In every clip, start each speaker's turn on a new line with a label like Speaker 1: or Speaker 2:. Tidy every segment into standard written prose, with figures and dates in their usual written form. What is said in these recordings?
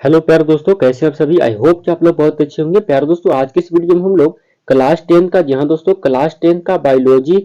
Speaker 1: Hello प्यारे दोस्तों, कैसे हैं आप सभी। आई होप कि आप लोग बहुत अच्छे होंगे। प्यारे दोस्तों, आज की इस वीडियो में हम लोग क्लास 10 का बायोलॉजी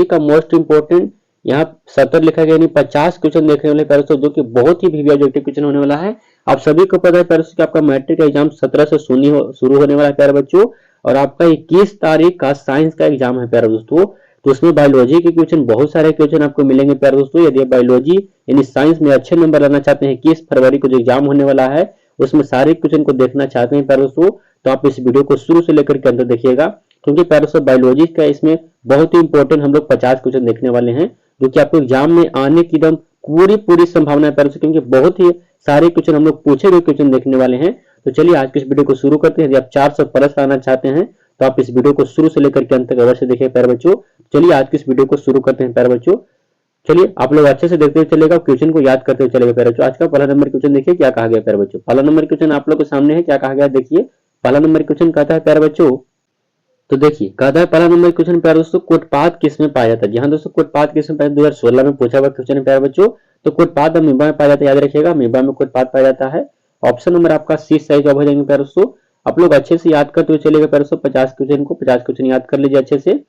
Speaker 1: का मोस्ट इंपोर्टेंट यहाँ 70 लिखा गया, यानी 50 क्वेश्चन देखने वाले प्यारे दोस्तों, जो कि बहुत ही वीडियो ऑब्जेक्टिव क्वेश्चन होने वाला है। आप सभी को पता है प्यारे दोस्तों कि आपका मैट्रिक एग्जाम 17 से शुरू होने वाला है प्यारे बच्चों, और आपका 21 तारीख का साइंस का एग्जाम है प्यारे दोस्तों। तो उसमें बायोलॉजी के क्वेश्चन, बहुत सारे क्वेश्चन आपको मिलेंगे प्यारे दोस्तों। यदि आप बायोलॉजी यानी साइंस में अच्छे नंबर लाना चाहते हैं, 21 फरवरी को जो एग्जाम होने वाला है उसमें सारे क्वेश्चन को देखना चाहते हैं प्यारे दोस्तों, तो आप इस वीडियो को शुरू से लेकर के अंत देखिएगा, क्योंकि प्यारे दोस्तों बायोलॉजी का इसमें बहुत ही इंपॉर्टेंट हम लोग 50 क्वेश्चन देखने वाले हैं, जो कि आपको एग्जाम में आने की एकदम पूरी पूरी संभावना है प्यारे दोस्तों, क्योंकि बहुत ही सारे क्वेश्चन हम लोग पूछे हुए क्वेश्चन देखने वाले हैं। तो चलिए आज की इस वीडियो को शुरू करते हैं। यदि आप 400 प्लस आना चाहते हैं तो आप इस वीडियो को शुरू से लेकर के अंत तक अवश्य देखिए प्यारे बच्चों। चलिए आज की इस वीडियो को शुरू करते हैं प्यारे बच्चों। चलिए आप लोग अच्छे से देखते हुए चलेगा, क्वेश्चन को याद करते हुए चलेगा प्यारे बच्चों। आज का पहला नंबर क्वेश्चन देखिए क्या कहा गया प्यारे बच्चों। पहला नंबर क्वेश्चन आप लोग के सामने है, क्या कहा गया देखिए। पहला नंबर क्वेश्चन कहता है प्यारे बच्चों, तो देखिए कहता है पहला नंबर क्वेश्चन प्यारे दोस्तों, कुटपाद किसमें पाया जाता है। जी हाँ दोस्तों, कुटपाद किसमें पाया, 2016 में पूछा हुआ क्वेश्चन है प्यारे बच्चों। तो कुटपाद अमीबा में पाया जाता है, याद रखिएगा अमीबा में कुटपाद पाया जाता है। ऑप्शन नंबर आपका सी सही जवाब हो जाएंगे प्यारे दोस्तों। आप लोग अच्छे से याद करते हुए चलेगा प्यारे दोस्तों, 50 क्वेश्चन को 50 क्वेश्चन याद कर लीजिए अच्छे से।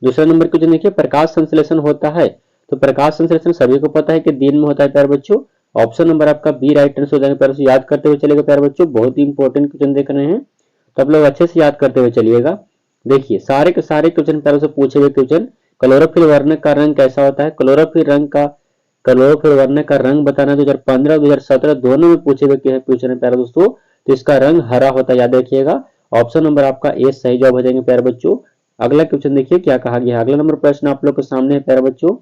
Speaker 1: दूसरा नंबर क्वेश्चन देखिए, प्रकाश संश्लेषण होता है। तो प्रकाश संश्लेषण सभी को पता है कि दिन में होता है प्यारे बच्चों। ऑप्शन नंबर आपका बी राइट आंसर हो जाएगा प्यारे दोस्तों, याद करते हुए चलेगा प्यारे बच्चों, बहुत ही इंपॉर्टेंट क्वेश्चन देख रहे हैं, तो आप लोग अच्छे से याद करते हुए चलिएगा। देखिए सारे के सारे क्वेश्चन प्यारे से पूछे हुए क्वेश्चन। क्लोरोफिल वर्णक का रंग कैसा होता है। क्लोरोफिल वर्णक का रंग बताना 2015 2017 दोनों में पूछे हुए क्वेश्चन है प्यारे दोस्तों। तो इसका रंग हरा होता है, याद रखिएगा। ऑप्शन नंबर आपका ए सही जवाब हो जाएंगे प्यारे बच्चों। अगला क्वेश्चन देखिए क्या कहा गया। अगला नंबर प्रश्न आप लोग के सामने है प्यारे बच्चों,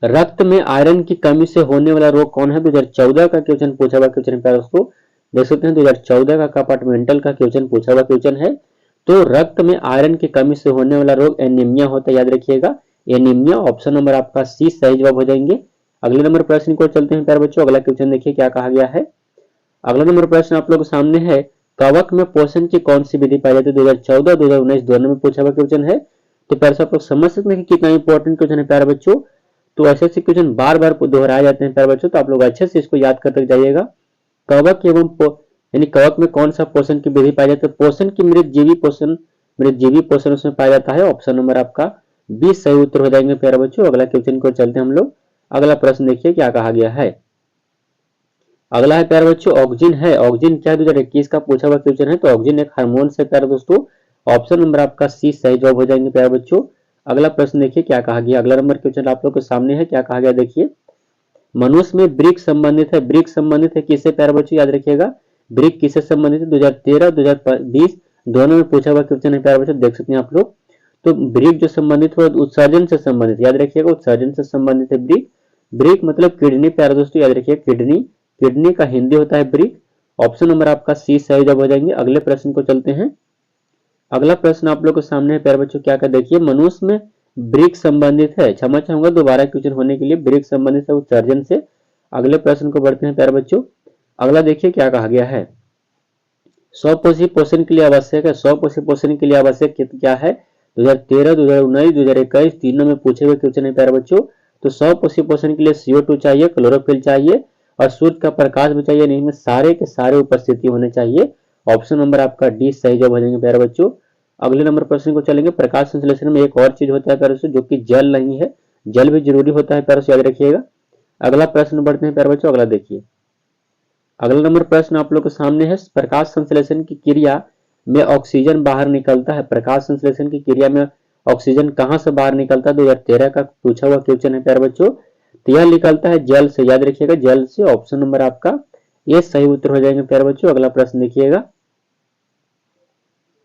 Speaker 1: रक्त में आयरन की कमी से होने वाला रोग कौन है। 2014 का क्वेश्चन पूछा हुआ क्वेश्चन है प्यारे दोस्तों, देख सकते हैं 2014 का कंपार्टमेंटल का क्वेश्चन पूछा हुआ क्वेश्चन है। तो रक्त में आयरन की कमी से होने वाला रोग एनीमिया होता है, याद रखिएगा एनीमिया। ऑप्शन नंबर आपका सी सही जवाब हो जाएंगे। अगले नंबर प्रश्न को चलते हैं प्यारे बच्चों। अगला क्वेश्चन देखिए क्या कहा गया है। अगला नंबर प्रश्न आप लोग के सामने है, कवक में पोषण की कौन सी विधि पाई जाती है। 2014 2019 दोनों में पूछा हुआ क्वेश्चन है। तो प्यारे से आप लोग समझ सकते हैं कि कितना इंपॉर्टेंट क्वेश्चन है प्यारे बच्चों। तो ऐसे ऐसे क्वेश्चन बार बार दोहराए जाते हैं प्यारे बच्चों, तो आप लोग अच्छे से इसको याद करते जाइएगा। कवक एवं यानी कवक में कौन सा पोषण की विधि पाई जाती है। पोषण की मृतजीवी पोषण उसमें पाया जाता है। ऑप्शन नंबर आपका 20 सही उत्तर हो जाएंगे प्यारे बच्चों। अगला क्वेश्चन को चलते हैं हम लोग। अगला प्रश्न देखिए क्या कहा गया है। अगला है प्यारे बच्चों, ऑक्सीजन है। ऑक्सीजन क्या 2021 का पूछा हुआ क्वेश्चन है। तो ऑक्सीजन एक हार्मोन से प्यारे दोस्तों। ऑप्शन नंबर आपका सी सही जवाब हो जाएंगे प्यारे बच्चों। अगला प्रश्न देखिए क्या कहा गया। अगला नंबर क्वेश्चन आप लोग के सामने है, क्या कहा गया देखिए। मनुष्य में ब्रिक संबंधित है। ब्रिक संबंधित है किससे प्यारे बच्चों, याद रखिएगा ब्रिक किससे संबंधित है। 2013 2020 दोनों में पूछा हुआ क्वेश्चन है प्यारे बच्चों, देख सकते हैं आप लोग। तो ब्रिक जो संबंधित हो उत्सर्जन से संबंधित, याद रखिएगा उत्सर्जन से संबंधित है ब्रिक। ब्रिक मतलब किडनी प्यारे दोस्तों, याद रखिए किडनी। किडनी का हिंदी होता है ब्रिक। ऑप्शन नंबर आपका सी सही जवाब हो जाएंगे। अगले प्रश्न को चलते हैं। अगला प्रश्न आप लोग के सामने है प्यारे बच्चों, क्या क्या देखिए। मनुष्य में ब्रिक संबंधित है, क्षमा चाहूंगा दोबारा क्वेश्चन होने के लिए, ब्रिक संबंधित है उत्सर्जन से। अगले प्रश्न को बढ़ते हैं प्यारे बच्चों। अगला देखिए क्या कहा गया है। स्वपोषी पोषण के लिए आवश्यक है। स्वपोषी पोषण के लिए आवश्यक क्या है। 2013 2019 2021 तीनों में पूछे हुए क्वेश्चन है प्यारे बच्चों। तो स्वपोषी पोषण के लिए CO2 चाहिए, क्लोरोफिल चाहिए और सूर्य का प्रकाश भी चाहिए। नहीं में सारे के सारे उपस्थिति होने चाहिए। ऑप्शन नंबर आपका डी सही जवाब हो जाएंगे प्यारे बच्चों। अगले नंबर प्रश्न को चलेंगे। प्रकाश संश्लेषण में एक और चीज होता है प्यारे बच्चों, जो कि जल नहीं है। जल भी जरूरी होता है प्यारे बच्चों, याद रखिएगा। अगला प्रश्न बढ़ते हैं प्यारे बच्चों। अगला देखिए। अगला नंबर प्रश्न आप लोग के सामने है, प्रकाश संश्लेषण की क्रिया में ऑक्सीजन बाहर निकलता है। प्रकाश संश्लेषण की क्रिया में ऑक्सीजन कहां से बाहर निकलता है। 2013 का पूछा हुआ क्वेश्चन है प्यारे बच्चों। तो यह निकलता है जल से, याद रखिएगा जल से। ऑप्शन नंबर आपका ये सही उत्तर हो जाएंगे प्यारे बच्चों। अगला प्रश्न देखिएगा।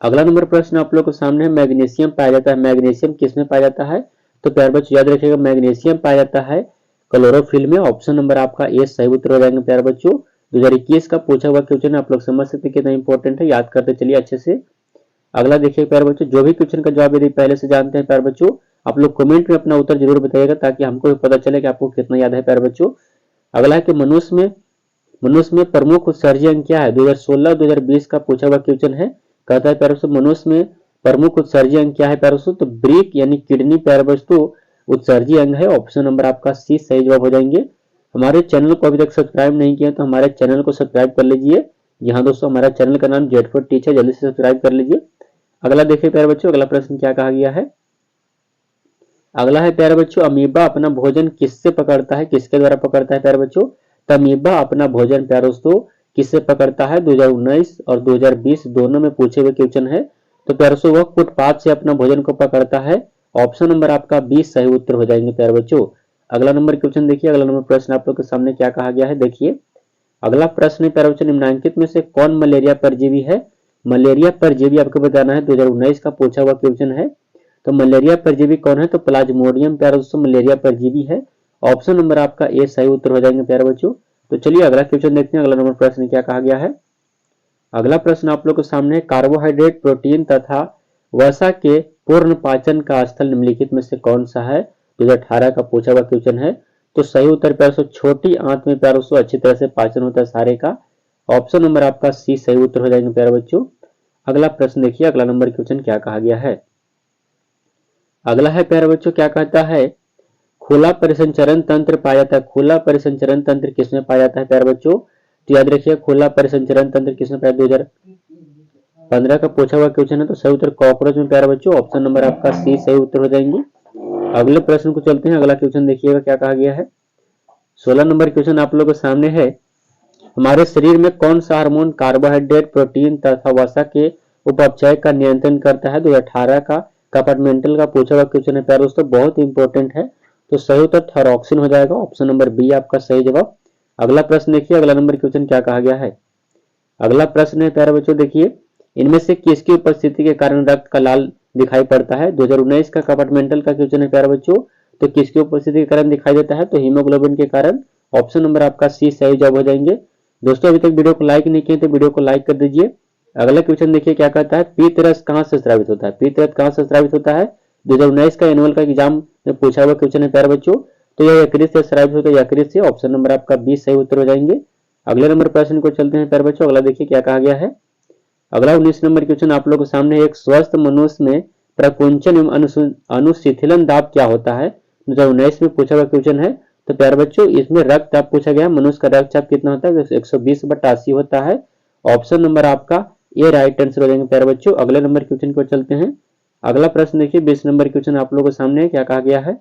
Speaker 1: अगला नंबर प्रश्न आप लोग के सामने है, मैग्नीशियम पाया जाता है। मैग्नीशियम किसमें पाया जाता है। तो प्यारे बच्चों याद रखिएगा मैग्नीशियम पाया जाता है क्लोरोफिल में। ऑप्शन नंबर आपका ये सही उत्तर हो जाएंगे प्यारे बच्चों। 2021 का पूछा हुआ क्वेश्चन आप लोग समझ सकते हैं कितना इंपॉर्टेंट है, याद करते चलिए अच्छे से। अगला देखिए प्यारे बच्चों, जो भी क्वेश्चन का जवाब यदि पहले से जानते हैं प्यारे बच्चों, आप लोग कमेंट में अपना उत्तर जरूर बताइएगा, ताकि हमको भी पता चले कि आपको कितना याद है प्यारे बच्चों। अगला है कि मनुष्य में प्रमुख उत्सर्जी अंग क्या है। 2016 2020 का पूछा हुआ क्वेश्चन है। कहता है प्यारे बच्चों मनुष्य में प्रमुख उत्सर्जी अंग क्या है प्यारे बच्चों। तो ब्रिक यानी किडनी प्यारे बच्चों उत्सर्जी अंग है। ऑप्शन नंबर आपका सी सही जवाब हो जाएंगे। हमारे चैनल को अभी तक सब्सक्राइब नहीं किया तो हमारे चैनल को सब्सक्राइब कर लीजिए। जी हाँ दोस्तों, हमारा चैनल का नाम जेड फॉर टीचर, जल्दी से सब्सक्राइब कर लीजिए। अगला देखिए प्यारे बच्चों, अगला प्रश्न क्या कहा गया है। अगला है प्यारे बच्चों, अमीबा अपना भोजन किससे पकड़ता है, किसके द्वारा पकड़ता है प्यारे बच्चों। तो अमीबा अपना भोजन प्यारे दोस्तों किससे पकड़ता है, 2019 और 2020 दोनों में पूछे हुए क्वेश्चन है। तो प्यारे दोस्तों वह फुटपाथ से अपना भोजन को पकड़ता है। ऑप्शन नंबर आपका 20 सही उत्तर हो जाएंगे प्यारे बच्चों। अगला नंबर क्वेश्चन देखिए, अगला नंबर प्रश्न आप लोग के सामने क्या कहा गया है देखिए। अगला प्रश्न प्यारे बच्चों, निम्नलिखित में से कौन मलेरिया परजीवी है। मलेरिया परजीवी आपको बताना है, 2019 का पूछा हुआ क्वेश्चन है। तो मलेरिया परजीवी कौन है, तो प्लाज्मोडियम प्यारे दोस्तों मलेरिया परजीवी है। ऑप्शन नंबर आपका ए सही उत्तर हो जाएंगे प्यारे बच्चों। तो चलिए अगला क्वेश्चन देखते हैं, अगला नंबर प्रश्न क्या कहा गया है। अगला प्रश्न आप लोग के सामने, कार्बोहाइड्रेट, प्रोटीन तथा वसा के पूर्ण पाचन का स्थल निम्नलिखित में से कौन सा है। 2018 का पूछा हुआ क्वेश्चन है। तो सही उत्तर प्यारे दोस्तों छोटी आंत में प्यारे दोस्तों अच्छी तरह से पाचन होता है सारे का। ऑप्शन नंबर आपका सी सही उत्तर हो जाएंगे प्यारे बच्चों। अगला प्रश्न देखिए, अगला नंबर क्वेश्चन क्या कहा गया है। अगला है प्यारे बच्चों, क्या कहता है, खुला परिसंचरण तंत्र पाया जाता है। खुला परिसंचरण तंत्र किसमें पाया जाता है प्यारे बच्चों। तो याद रखिए खुला परिसंचरण तंत्र किसमें पाया, 2015 का पूछा हुआ क्वेश्चन है। तो सही उत्तर कॉकरोच में प्यारे बच्चों। ऑप्शन नंबर आपका सी सही उत्तर हो जाएंगे। अगले प्रश्न को चलते हैं, अगला क्वेश्चन देखिएगा क्या कहा गया है। 16 नंबर क्वेश्चन आप लोगों के सामने है, हमारे शरीर में कौन सा हार्मोन कार्बोहाइड्रेट, प्रोटीन तथा वसा के उपचय का नियंत्रण करता है। 2018 का कंपार्टमेंटल का पूछा हुआ क्वेश्चन है प्यारे दोस्तों, बहुत इंपॉर्टेंट है। तो सही उत्तर थायरॉक्सिन हो जाएगा। ऑप्शन नंबर बी आपका सही जवाब। अगला प्रश्न देखिए, अगला नंबर क्वेश्चन क्या कहा गया है। अगला प्रश्न है प्यारे बच्चों देखिए, इनमें से किसकी उपस्थिति के कारण रक्त का लाल दिखाई पड़ता है। 2019 का कंपार्टमेंटल का क्वेश्चन है प्यारे बच्चों। तो किसकी उपस्थिति के कारण दिखाई देता है, तो हीमोग्लोबिन के कारण। ऑप्शन नंबर आपका सी सही जवाब हो जाएंगे। दोस्तों अभी तक वीडियो को लाइक नहीं किए तो वीडियो को लाइक कर दीजिए। अगला क्वेश्चन देखिए क्या कहता है, पीतरस कहां से स्रावित होता है। पीतरस कहां से स्रावित होता है, 2019 का एनुअल का एग्जाम में पूछा हुआ क्वेश्चन है प्यारे बच्चों। तो यह यकृत से स्रावित होता है, यकृत से। ऑप्शन नंबर आपका 20 सही उत्तर हो जाएंगे। अगले नंबर प्रश्न को चलते हैं प्यारे बच्चों, अगला देखिए क्या कहा गया है। अगला 19 नंबर क्वेश्चन आप लोगों के सामने, एक स्वस्थ मनुष्य में प्रकुंचन एवं अनुशीतलन दाब क्या होता है। 2019 में पूछा हुआ क्वेश्चन है। तो प्यारे बच्चों इसमें रक्तचाप पूछा गया, मनुष्य का रक्तचाप कितना होता है, 120/80 होता है। ऑप्शन नंबर आपका ये राइट आंसर हो जाएंगे प्यारे बच्चों। अगले नंबर क्वेश्चन को चलते हैं, अगला प्रश्न देखिए 20 नंबर क्वेश्चन आप लोगों के सामने क्या कहा गया है।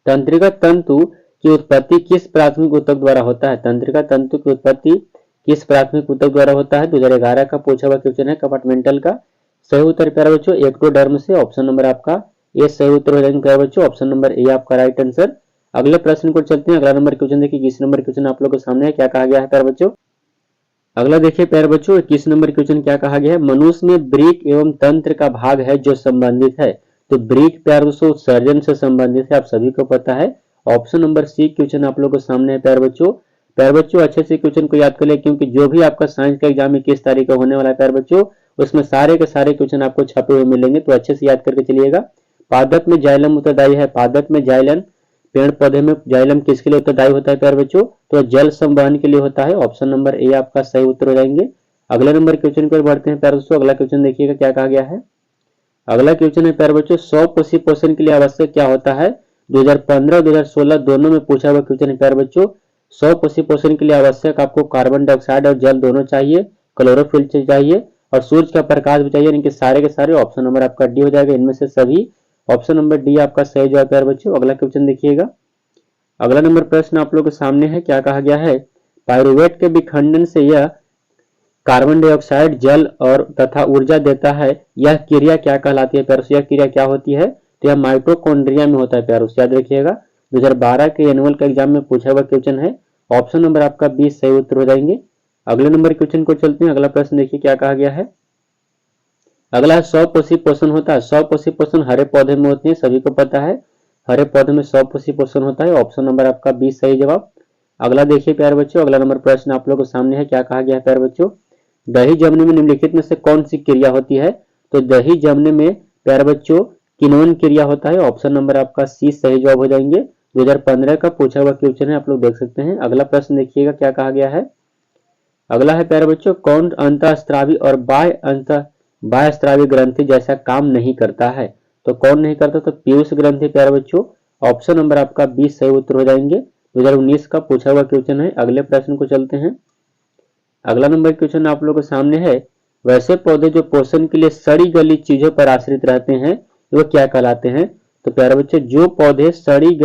Speaker 1: तंत्रिका तंतु की उत्पत्ति किस प्राथमिक ऊतक द्वारा होता है। तंत्रिका तंतु की उत्पत्ति किस प्राथमिक ऊतक द्वारा होता है, 2011 का पूछा हुआ क्वेश्चन है कंपार्टमेंटल का। सही उत्तर प्यारे बच्चों एक्टोडर्म से। ऑप्शन नंबर आपका ये सही उत्तर हो जाएंगे प्यारे बच्चों। ऑप्शन नंबर ए आपका राइट आंसर। अगले प्रश्न को चलते हैं, अगला नंबर क्वेश्चन देखिए 21 नंबर क्वेश्चन आप लोगों के सामने क्या कहा गया है प्यारे बच्चों। अगला देखिए प्यारे बच्चों 21 नंबर क्वेश्चन क्या कहा गया है, मनुष्य में ब्रीक एवं तंत्र का भाग है जो संबंधित है। तो ब्रीक प्यारे दोस्तों सर्जन से संबंधित है, आप सभी को पता है। ऑप्शन नंबर सी क्वेश्चन आप लोगों के सामने है प्यारे बच्चों। प्यारे बच्चों अच्छे से क्वेश्चन को याद कर ले, क्योंकि जो भी आपका साइंस का एग्जाम 21 तारीख को होने वाला है प्यारे बच्चों, उसमें सारे के सारे क्वेश्चन आपको छपे हुए मिलेंगे, तो अच्छे से याद करके चलिएगा। पादप में जाइलम उत्तरदायी है। पादप में जाइलम, पेड़ पौधे में जाइलम किसके लिए उत्तरदायी होता है प्यारे बच्चों, तो जल संवहन के लिए होता है। ऑप्शन नंबर ए आपका सही उत्तर हो जाएंगे। अगले नंबर क्वेश्चन पर बढ़ते हैं प्यारे दोस्तों, अगला क्वेश्चन देखिएगा क्या कहा गया है। अगला क्वेश्चन है प्यारे बच्चों, 100 कोशी पोषण के लिए आवश्यक क्या होता है। 2015 2016 दोनों में पूछा हुआ क्वेश्चन है प्यारे बच्चों। 100 कोशी पोषण के लिए आवश्यक आपको कार्बन डाइऑक्साइड और जल दोनों चाहिए, क्लोरोफिल चाहिए और सूर्य का प्रकाश भी चाहिए। इनके सारे के सारे ऑप्शन नंबर आपका डी हो जाएगा, इनमें से सभी। ऑप्शन नंबर डी आपका सही जवाब प्यारे बच्चों। अगला क्वेश्चन देखिएगा, अगला नंबर प्रश्न आप लोग के सामने है क्या कहा गया है, पायरुवेट के विखंडन से यह कार्बन डाइऑक्साइड, जल और तथा ऊर्जा देता है, यह क्रिया क्या कहलाती है प्यारों। यह क्रिया क्या होती है, तो यह माइटोकॉन्ड्रिया में होता है प्यारों, याद रखिएगा। 2012 के एनुअल का एग्जाम में पूछा हुआ क्वेश्चन है। ऑप्शन नंबर आपका 20 सही उत्तर हो जाएंगे। अगले नंबर क्वेश्चन को चलते हैं, अगला प्रश्न देखिए क्या कहा गया है। अगला है 100 कोशी पोषण होता है। 100 कोशी पोषण हरे पौधे में होती है, सभी को पता है। हरे पौधे में 100 कोशी पोषण होता है। ऑप्शन नंबर आपका 20 सही जवाब। अगला देखिए प्यारे बच्चों, अगला नंबर प्रश्न आप लोगों के सामने है क्या कहा गया है प्यारे बच्चों, दही जमने में निम्नलिखित में से कौन सी क्रिया होती है। तो दही जमने में प्यारे बच्चों किन्वन क्रिया होता है। ऑप्शन नंबर आपका सी सही जवाब हो जाएंगे। 2015 का पूछा हुआ क्वेश्चन है, आप लोग देख सकते हैं। अगला प्रश्न देखिएगा क्या कहा गया है। अगला है प्यारे बच्चों, कौन अंतःस्रावी और बाह्य स्रावी ग्रंथि जैसा काम नहीं करता है। तो कौन नहीं करता, तो पीयूष ग्रंथि प्यारे बच्चों। ऑप्शन नंबर आपका 20 सही उत्तर हो जाएंगे। 2019 का पूछा हुआ क्वेश्चन है। अगले प्रश्न को चलते हैं। अगला नंबर क्वेश्चन आप लोगों के सामने है, वैसे पौधे जो पोषण के लिए सड़ी गली चीजों पर आश्रित रहते हैं वो क्या कहलाते हैं? तो प्यारे बच्चे, जो पौधे सड़ी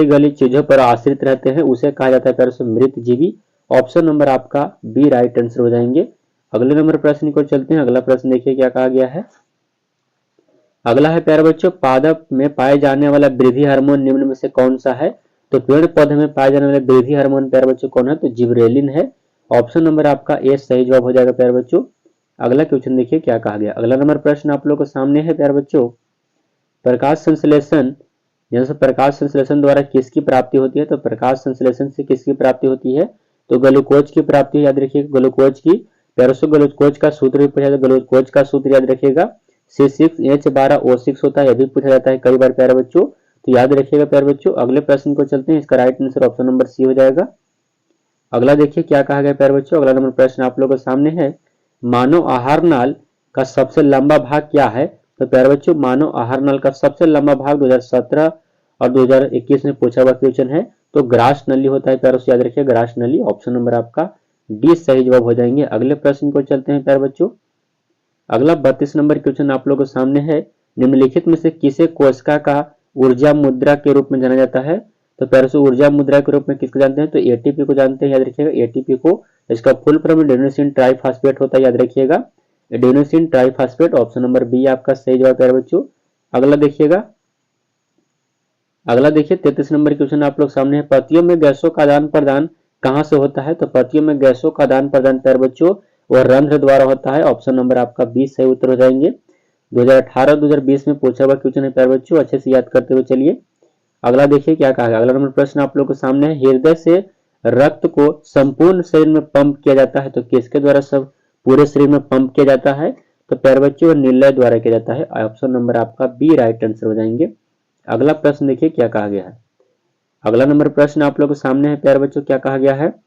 Speaker 1: गली चीजों पर आश्रित रहते हैं उसे कहा जाता है प्यारे बच्चे मृत जीवी। ऑप्शन नंबर आपका बी राइट आंसर हो जाएंगे। अगले नंबर प्रश्न को चलते हैं। अगला प्रश्न देखिए क्या कहा गया है। अगला है प्यारे बच्चों, पादप में पाए जाने वाला वृद्धि हार्मोन निम्न में से कौन सा है? तो पेड़ पौधे में पाए जाने वाले वृद्धि हार्मोन प्यारे बच्चों कौन है? तो जिब्रेलिन है। ऑप्शन नंबर आपका ए सही जवाब हो जाएगा प्यारे बच्चों। अगला क्वेश्चन देखिए क्या कहा गया। अगला नंबर प्रश्न आप लोग के सामने है प्यारे बच्चों, प्रकाश संश्लेषण, जैसे प्रकाश संश्लेषण द्वारा किसकी प्राप्ति होती है? तो प्रकाश संश्लेषण से किसकी प्राप्ति होती है? तो ग्लूकोज की प्राप्ति, याद रखिएगा ग्लूकोज की। प्यारे बच्चों ग्लूकोज का सूत्र भी पूछा जाता है, ग्लूकोज का सूत्र याद रखिएगा C6H12O6 होता है, यह भी पूछा जाता है कई बार प्यारे बच्चों, तो याद रखिएगा प्यारे बच्चों। अगले प्रश्न को चलते हैं। इसका right answer option number C हो जाएगा। अगला देखिए क्या कहा गया प्यारे बच्चों। अगला नंबर प्रश्न आप लोगों के सामने है, मानव आहार नाल का सबसे लंबा भाग क्या है? तो प्यारे बच्चों, मानव आहार नाल का सबसे लंबा भाग 2017 और 2021 में पूछा हुआ क्वेश्चन है, तो ग्रास नली होता है प्यारे बच्चों, याद रखिए ग्रास नली। ऑप्शन नंबर आपका डी सही जवाब हो जाएंगे। अगले प्रश्न को चलते हैं प्यारे बच्चों। अगला 32 नंबर क्वेश्चन आप लोगों के सामने है, निम्नलिखित में से किसे कोशिका का ऊर्जा मुद्रा के रूप में जाना जाता है? तो प्यारे से ऊर्जा मुद्रा के रूप में किसको जानते हैं? तो एटीपी को जानते हैं, याद रखिएगा एटीपी को। इसका फुल फॉर्म एडेनोसिन ट्राइफॉस्फेट होता है, याद रखिएगा adenosine triphosphate. Option number B आपका सही जवाब प्यारे बच्चों। अगला देखिएगा, अगला देखिए 33 नंबर क्वेश्चन आप लोग सामने है, पत्तियों में गैसों का आदान प्रदान कहां से होता है? तो पत्तियों में गैसों का आदान प्रदान प्यारे बच्चों वह रंध्र द्वारा होता है। ऑप्शन नंबर आपका 20 सही उत्तर हो जाएंगे। 2018-2020 में पूछा हुआ क्वेश्चन है प्यारे बच्चों, अच्छे से याद करते हुए चलिए। अगला देखिए क्या कहा गया। अगला नंबर प्रश्न आप लोग के सामने है, हृदय से रक्त को संपूर्ण शरीर में पंप किया जाता है, तो किसके द्वारा सब पूरे शरीर में पंप किया जाता है? तो प्यारे बच्चों नीलय द्वारा किया जाता है। ऑप्शन नंबर आपका बी राइट आंसर हो जाएंगे। अगला प्रश्न देखिए क्या कहा गया है। अगला नंबर प्रश्न आप लोग के सामने है प्यारे बच्चों, क्या कहा गया है,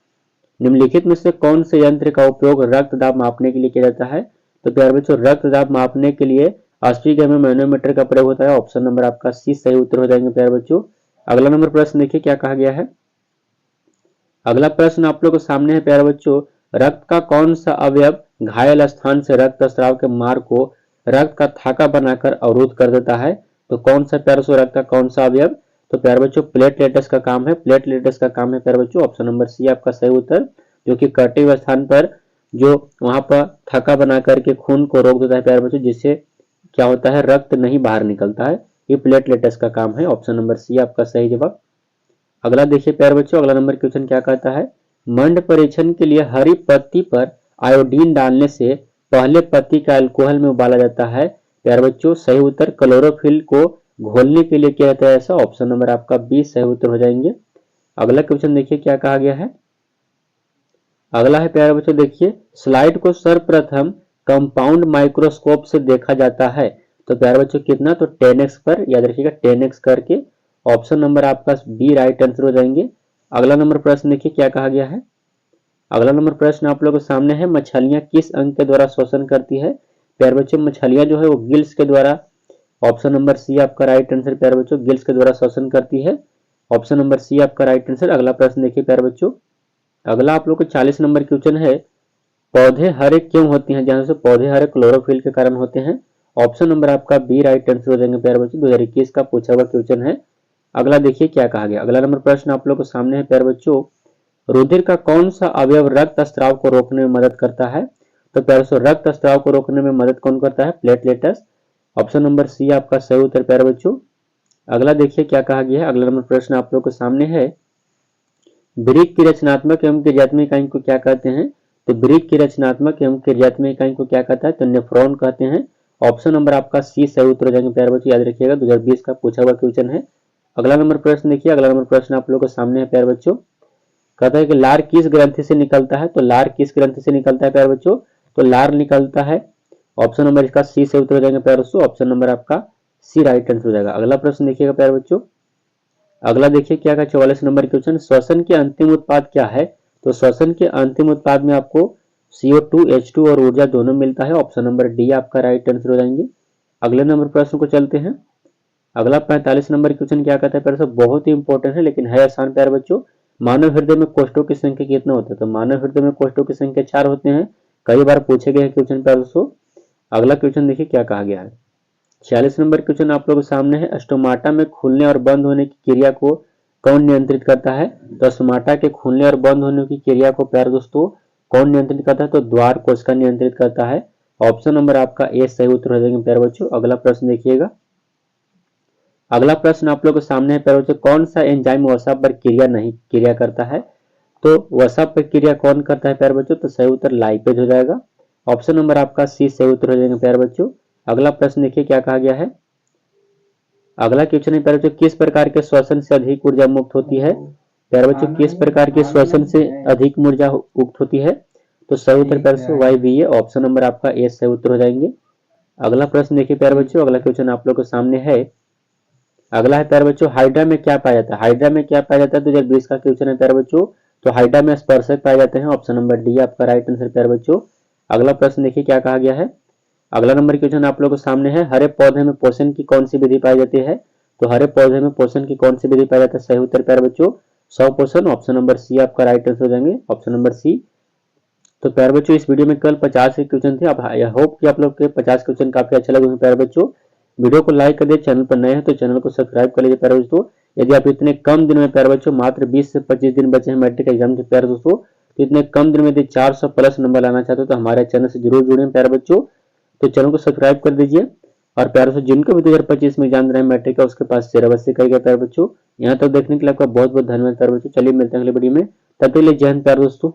Speaker 1: निम्नलिखित में से कौन से यंत्र का उपयोग रक्त दाब मापने के लिए किया जाता है? तो प्यारे बच्चों रक्त दाब मापने के लिए 80 ग्राम मैनोमीटर का प्रयोग होता है। ऑप्शन नंबर आपका सी सही उत्तर हो जाएंगे प्यारे बच्चों। अगला नंबर प्रश्न देखिए क्या कहा गया है। अगला प्रश्न आप लोग के सामने है प्यारे बच्चों, रक्त का कौन सा अवयव घायल स्थान से रक्त स्राव के मार्ग को रक्त का थाका बनाकर अवरुद्ध कर देता है? तो कौन सा प्यारे बच्चों रक्त का कौन सा अवयव? तो प्यारे बच्चों प्लेटलेट्स का काम है, प्लेटलेट्स का काम है प्यारे बच्चों। ऑप्शन नंबर सी आपका सही उत्तर, जो कि कटे हुए स्थान पर जो वहां पर थका बना करके खून को रोक देता है प्यारे बच्चों, जिससे क्या होता है रक्त नहीं बाहर निकलता है, ये प्लेटलेट्स का काम है। ऑप्शन नंबर सी आपका सही जवाब। अगला देखिए प्यारे बच्चों, अगला नंबर क्वेश्चन क्या कहता है, मंड परीक्षण के लिए हरी पत्ती पर आयोडीन डालने से पहले पत्ती का अल्कोहल में उबाला जाता है। प्यारे बच्चों सही उत्तर क्लोरोफिल को घोलने के लिए किया जाता है ऐसा। ऑप्शन नंबर आपका बी सही उत्तर हो जाएंगे। अगला क्वेश्चन देखिए क्या कहा गया है। अगला है प्यारे बच्चों देखिए, स्लाइड को सर्वप्रथम कंपाउंड माइक्रोस्कोप से देखा जाता है, तो प्यारे बच्चों कितना? तो 10x पर, याद रखिएगा 10x करके। ऑप्शन नंबर आपका बी राइट आंसर हो जाएंगे। अगला नंबर प्रश्न देखिए क्या कहा गया है। अगला नंबर प्रश्न आप लोगों के सामने है, मछलियां किस अंग के द्वारा श्वसन करती है? प्यारे बच्चों मछलियां जो है वो गिल्स के द्वारा, ऑप्शन नंबर सी आपका राइट आंसर प्यारे बच्चों, गिल्स के द्वारा श्वसन करती है। ऑप्शन नंबर सी आपका राइट आंसर। अगला प्रश्न देखिए प्यारे बच्चों, अगला आप लोग को 40 नंबर क्वेश्चन है, पौधे हरे क्यों होते हैं? जहां से पौधे हरे क्लोरोफिल के कारण होते हैं। ऑप्शन नंबर आपका बी राइट आंसर हो जाएंगे प्यारे बच्चों, 2021 का पूछा हुआ क्वेश्चन है। अगला देखिए क्या कहा गया। अगला नंबर प्रश्न आप लोग के सामने है प्यारे बच्चों, रुधिर का कौन सा अवयव रक्त स्त्राव को रोकने में मदद करता है? तो प्यारे बच्चों रक्त स्त्राव को रोकने में मदद कौन करता है? प्लेटलेट्स। ऑप्शन नंबर सी आपका सही उत्तर प्यारे बच्चों। अगला देखिए क्या कहा गया है। अगला नंबर प्रश्न आप लोग के सामने है, वृक्क की रचनात्मक एवं क्रियात्मक इकाई को क्या कहते हैं? तो वृक्क की रचनात्मक एवं क्रियात्मक इकाई को क्या कहता है? तो नेफ्रॉन कहते हैं। ऑप्शन नंबर आपका सी सही उत्तर हो जाएंगे प्यारे बच्चों, याद रखिएगा 2020 का पूछा हुआ क्वेश्चन है। अगला नंबर प्रश्न देखिए, अगला नंबर प्रश्न आप लोग के सामने है प्यारे बच्चों, कहता है कि लार किस ग्रंथि से निकलता है? तो लार किस ग्रंथि से निकलता है प्यारे बच्चों? तो लार निकलता है, ऑप्शन नंबर इसका सी से उत्तर हो जाएंगे प्यारे बच्चों। ऑप्शन नंबर आपका सी राइट आंसर हो जाएगा। अगला प्रश्न देखिएगा प्यारे बच्चों, अगला देखिए क्या का 44 नंबर क्वेश्चन, श्वसन के अंतिम उत्पाद क्या है? तो श्वसन के अंतिम उत्पाद में आपको CO2 H2 और ऊर्जा दोनों मिलता है। ऑप्शन नंबर डी आपका राइट आंसर हो जाएंगे। अगले नंबर प्रश्न को चलते हैं। अगला 45 नंबर क्वेश्चन क्या कहता है प्यारे दोस्तों, बहुत ही इंपॉर्टेंट है लेकिन है आसान प्यारे बच्चों। मानव हृदय में कोष्ठों की संख्या कितना होता है? तो मानव हृदय में कोष्ठों की संख्या 4 होते हैं। कई बार पूछे गए क्वेश्चन प्यारे दोस्तों। अगला क्वेश्चन देखिए क्या कहा गया है। 46 नंबर क्वेश्चन आप लोगों के सामने है। स्टोमाटा में खुलने और बंद होने की क्रिया को कौन नियंत्रित करता है? तो स्टोमाटा के खुलने और बंद होने की क्रिया को प्यारे दोस्तों कौन नियंत्रित करता है? तो द्वार कोशिका नियंत्रित करता है। ऑप्शन नंबर आपका ए सही उत्तर हो जाएगा प्यारे बच्चों। अगला प्रश्न देखिएगा। अगला प्रश्न आप लोगों के सामने है प्यारे बच्चों, कौन सा एंजाइम वसा पर क्रिया करता है? तो वसा पर क्रिया कौन करता है प्यारे बच्चों? तो सही उत्तर लाइपेज हो जाएगा। ऑप्शन नंबर आपका सी सही उत्तर हो जाएगा प्यारे बच्चों। अगला प्रश्न देखिए क्या कहा गया है। अगला क्वेश्चन है प्यारे बच्चों, किस प्रकार के श्वसन से अधिक ऊर्जा मुक्त होती है? प्यारे बच्चों किस प्रकार के श्वसन से अधिक ऊर्जा मुक्त होती है? तो सही उत्तर प्यारे बच्चों वाई बी है। ऑप्शन नंबर आपका ए सही उत्तर हो जाएंगे। अगला प्रश्न देखिए प्यारे बच्चों। अगला क्वेश्चन आप लोग के सामने है। अगला है प्यारे बच्चों, हाइड्रा में क्या पाया जाता है? हाइड्रा में क्या पाया जाता है? 2020 का क्वेश्चन है प्यारे बच्चों। तो हाइड्रा में स्पर्शक पाए जाते हैं। ऑप्शन नंबर डी आपका राइट आंसर प्यारे बच्चों। अगला प्रश्न देखिए क्या कहा गया है। अगला नंबर क्वेश्चन आप लोगों के सामने है। हरे पौधे में पोषण की कौन सी विधि पाई जाती है? तो हरे पौधे में पोषण की कौन सी विधि पाई जाती है? सही उत्तर प्यारे बच्चों सौ पोषण। ऑप्शन नंबर सी आपका राइट आंसर हो जाएंगे। Option number C. तो प्यारे बच्चों इस वीडियो में कल 50 क्वेश्चन थे। अब आई होप कि आप लोग के 50 क्वेश्चन काफी अच्छे लगे प्यारे बच्चों। वीडियो को लाइक कर दे, चैनल पर नए हैं तो चैनल को सब्सक्राइब कर लीजिए प्यारे दोस्तों। यदि आप इतने कम दिन में प्यारे बच्चों, मात्र 20 से 25 दिन बचे हैं मैट्रिक एग्जाम के प्यारे दोस्तों, तो इतने कम दिन में यदि 400 प्लस नंबर लाना चाहते हो तो हमारे चैनल से जरूर जुड़े प्यारे बच्चों। तो चैनल को सब्सक्राइब कर दीजिए। और प्यारे दोस्तों जिनको भी 2025 में एग्जाम देना है मैट्रिक का, उसके पास शेयर अवश्य करिएगा प्यारे बच्चों। यहाँ तक देखने के लिए आपका बहुत बहुत धन्यवाद प्यारे बच्चों। चलिए मिलते हैं अगले वीडियो में, तब तक के लिए जय हिंद प्यारे दोस्तों।